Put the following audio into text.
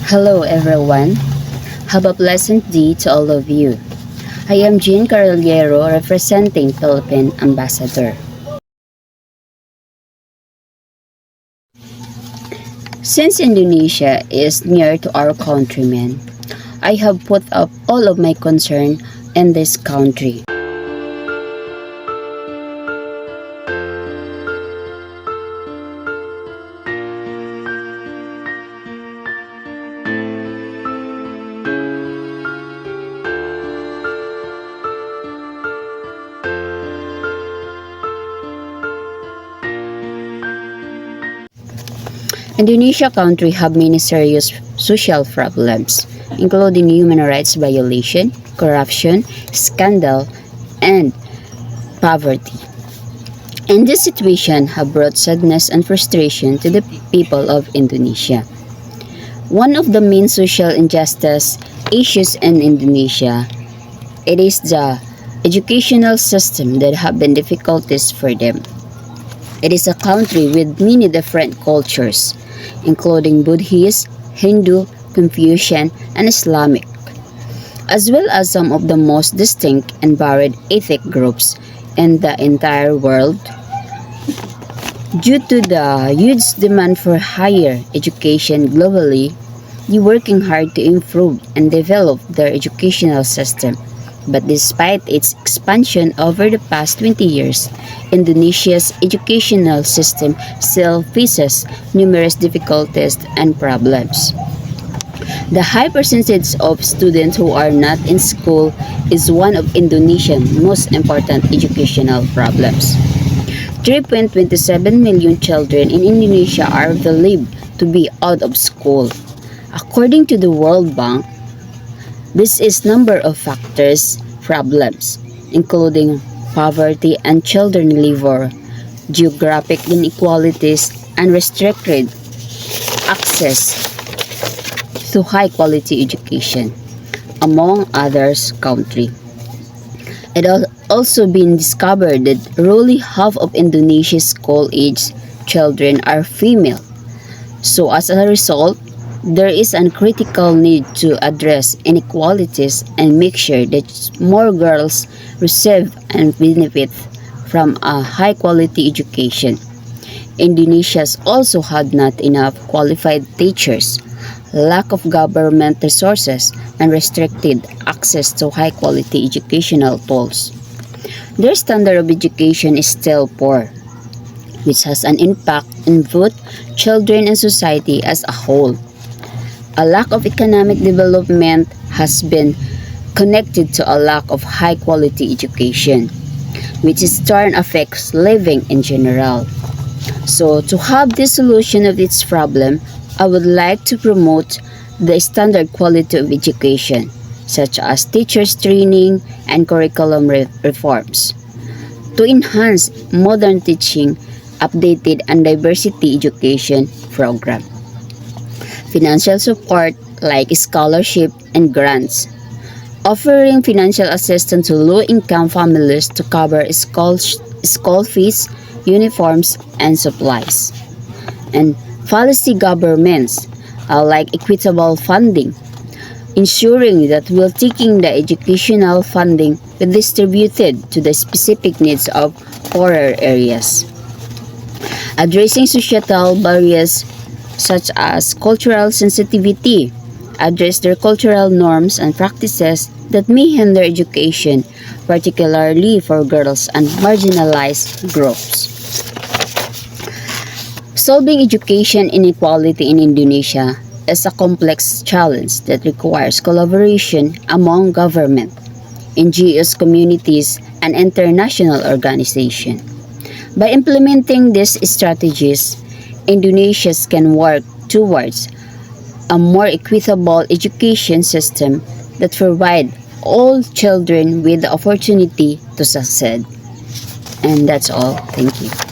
Hello everyone. Have a pleasant day to all of you. I am Jean Caroliero representing Philippine Ambassador. Since Indonesia is near to our countrymen, I have put up all of my concern in this country. Indonesia country have many serious social problems, including human rights violation, corruption, scandal, and poverty. And this situation have brought sadness and frustration to the people of Indonesia. One of the main social injustice issues in Indonesia, it is the educational system that have been difficulties for them. It is a country with many different cultures, including Buddhist, Hindu, Confucian, and Islamic, as well as some of the most distinct and varied ethnic groups in the entire world. Due to the huge demand for higher education globally, they are working hard to improve and develop their educational system. But despite its expansion over the past 20 years, Indonesia's educational system still faces numerous difficulties and problems. The high percentage of students who are not in school is one of Indonesia's most important educational problems. 3.27 million children in Indonesia are believed to be out of school. According to the World Bank, this is number of factors, problems, including poverty and children labor, geographic inequalities, and restricted access to high-quality education, among others country. It has also been discovered that roughly half of Indonesia's school-age children are female. So as a result, there is a critical need to address inequalities and make sure that more girls receive and benefit from a high-quality education. Indonesia also had not enough qualified teachers, lack of government resources, and restricted access to high-quality educational tools. Their standard of education is still poor, which has an impact on both children and society as a whole. A lack of economic development has been connected to a lack of high-quality education, which in turn affects living in general. So, to have the solution of this problem, I would like to promote the standard quality of education, such as teachers training and curriculum reforms. To enhance modern teaching, updated and diversity education program. Financial support like scholarship and grants, offering financial assistance to low-income families to cover school fees, uniforms, and supplies. And policy governments like equitable funding, ensuring that while taking the educational funding be distributed to the specific needs of poorer areas. Addressing societal barriers such as cultural sensitivity, address their cultural norms and practices that may hinder education, particularly for girls and marginalized groups. Solving education inequality in Indonesia is a complex challenge that requires collaboration among government, NGOs, communities, and international organizations. By implementing these strategies, Indonesians can work towards a more equitable education system that provides all children with the opportunity to succeed. And that's all. Thank you.